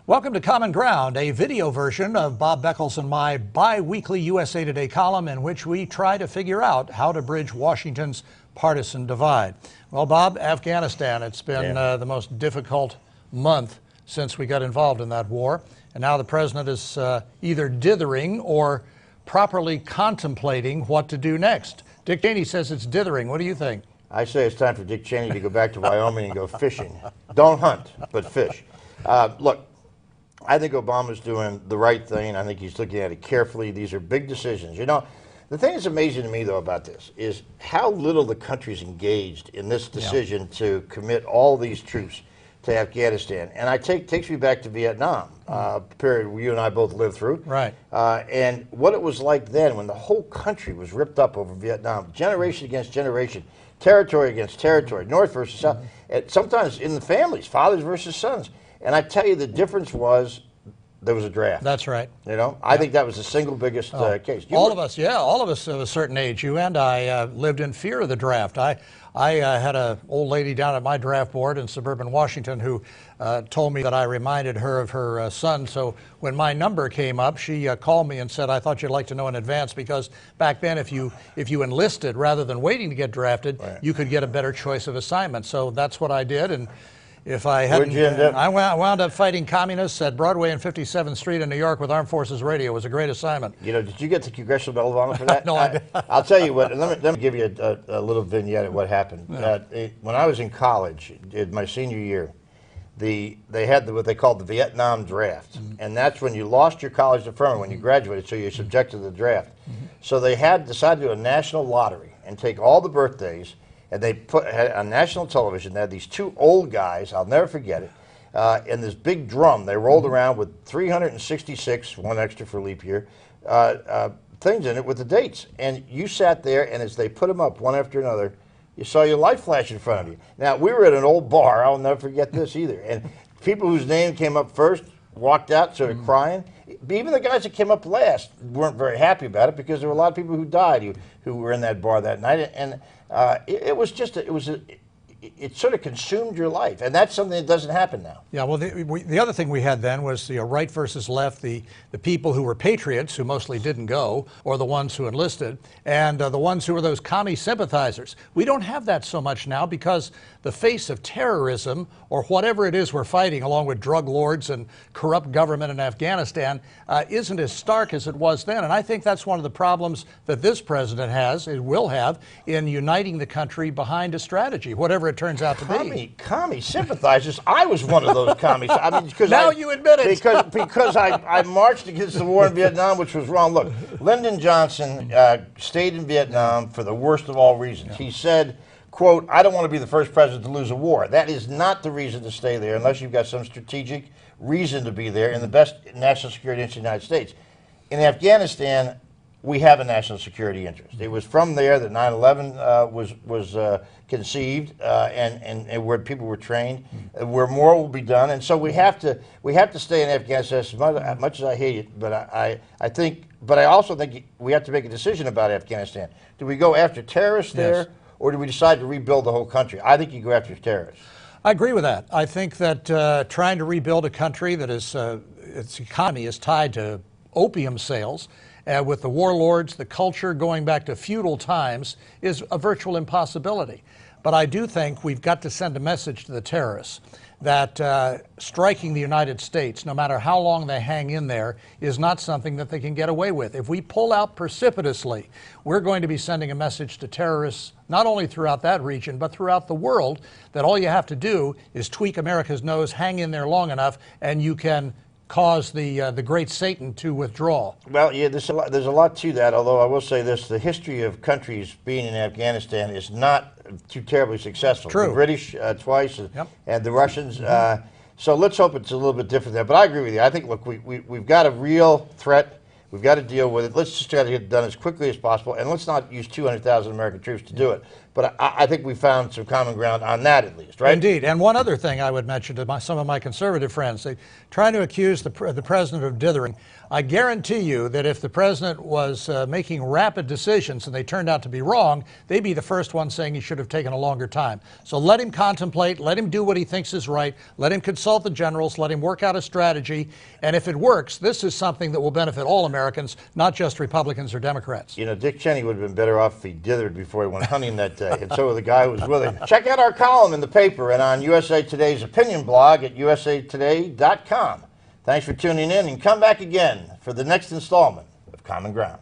Welcome to Common Ground, a video version of Bob Beckel's and my bi-weekly USA Today column in which we try to figure out how to bridge Washington's partisan divide. Well, Bob, Afghanistan, it's been the most difficult month since we got involved in that war. And now the president is either dithering or properly contemplating what to do next. Dick Cheney says it's dithering. What do you think? I say it's time for Dick Cheney to go back to Wyoming and go fishing. Don't hunt, but fish. Look, I think Obama's doing the right thing. I think he's looking at it carefully. These are big decisions. You know, the thing that's amazing to me, though, about this is how little the country's engaged in this decision to commit all these troops to Afghanistan. And takes me back to Vietnam, period you and I both lived through. Right. And what it was like then when the whole country was ripped up over Vietnam, generation against generation, territory against territory, North versus South, and sometimes in the families, fathers versus sons. And I tell you, the difference was there was a draft. That's right. You know, I think that was the single biggest case. All of us of a certain age, you and I, lived in fear of the draft. I had an old lady down at my draft board in suburban Washington who told me that I reminded her of her son. So when my number came up, she called me and said, "I thought you'd like to know in advance," because back then, if you enlisted rather than waiting to get drafted, you could get a better choice of assignment. So that's what I did. And if I hadn't, Where'd you end up? I wound up fighting communists at Broadway and 57th Street in New York with Armed Forces Radio. It was a great assignment. You know, did you get the Congressional Medal of Honor for that? No, I didn't. I'll tell you what, let me give you a little vignette of what happened. When I was in college, in my senior year, they had what they called the Vietnam draft. And that's when you lost your college diploma when you graduated, so you're subjected to the draft. So they had decided to do a national lottery and take all the birthdays, and they had on national television, they had these two old guys, I'll never forget it, in this big drum. They rolled around with 366, one extra for leap year, things in it with the dates. And you sat there, and as they put them up one after another, you saw your light flash in front of you. Now, we were at an old bar. I'll never forget this either. And people whose name came up first walked out, started crying. Even the guys that came up last weren't very happy about it because there were a lot of people who died who were in that bar that night. And it sort of consumed your life, and that's something that doesn't happen now. Yeah, well, the other thing we had then was the right versus left, the people who were patriots, who mostly didn't go, or the ones who enlisted, and the ones who were those commie sympathizers. We don't have that so much now because the face of terrorism, or whatever it is we're fighting, along with drug lords and corrupt government in Afghanistan, isn't as stark as it was then. And I think that's one of the problems that this president will have, in uniting the country behind a strategy, whatever it turns out to be. Commie sympathizers. I was one of those commies. I mean, because now you admit it. Because I marched against the war in Vietnam, which was wrong. Look, Lyndon Johnson stayed in Vietnam for the worst of all reasons. He said, quote, "I don't want to be the first president to lose a war." That is not the reason to stay there unless you've got some strategic reason to be there in the best national security interest of the United States. In Afghanistan, we have a national security interest. It was from there that 9/11 was conceived, and where people were trained, where more will be done, and so we have to stay in Afghanistan as much as I hate it. But I also think we have to make a decision about Afghanistan. Do we go after terrorists there, or do we decide to rebuild the whole country? I think you go after terrorists. I agree with that. I think that trying to rebuild a country that is its economy is tied to opium sales, with the warlords, the culture going back to feudal times, is a virtual impossibility. But I do think we've got to send a message to the terrorists that striking the United States, no matter how long they hang in there, is not something that they can get away with. If we pull out precipitously, we're going to be sending a message to terrorists, not only throughout that region, but throughout the world, that all you have to do is tweak America's nose, hang in there long enough, and you can cause the great Satan to withdraw. Well, yeah, there's a lot to that, although I will say this, the history of countries being in Afghanistan is not too terribly successful. True. The British twice, and the Russians. So let's hope it's a little bit different there. But I agree with you. I think, look, we've got a real threat. We've got to deal with it. Let's just try to get it done as quickly as possible, and let's not use 200,000 American troops to do it. But I think we found some common ground on that at least, right? Indeed. And one other thing I would mention to some of my conservative friends, they trying to accuse the president of dithering. I guarantee you that if the president was making rapid decisions and they turned out to be wrong, they'd be the first one saying he should have taken a longer time. So let him contemplate, let him do what he thinks is right, let him consult the generals, let him work out a strategy, and if it works, this is something that will benefit all Americans, not just Republicans or Democrats. You know, Dick Cheney would have been better off if he dithered before he went hunting that day, and so would the guy who was with him. Check out our column in the paper and on USA Today's opinion blog at usatoday.com. Thanks for tuning in, and come back again for the next installment of Common Ground.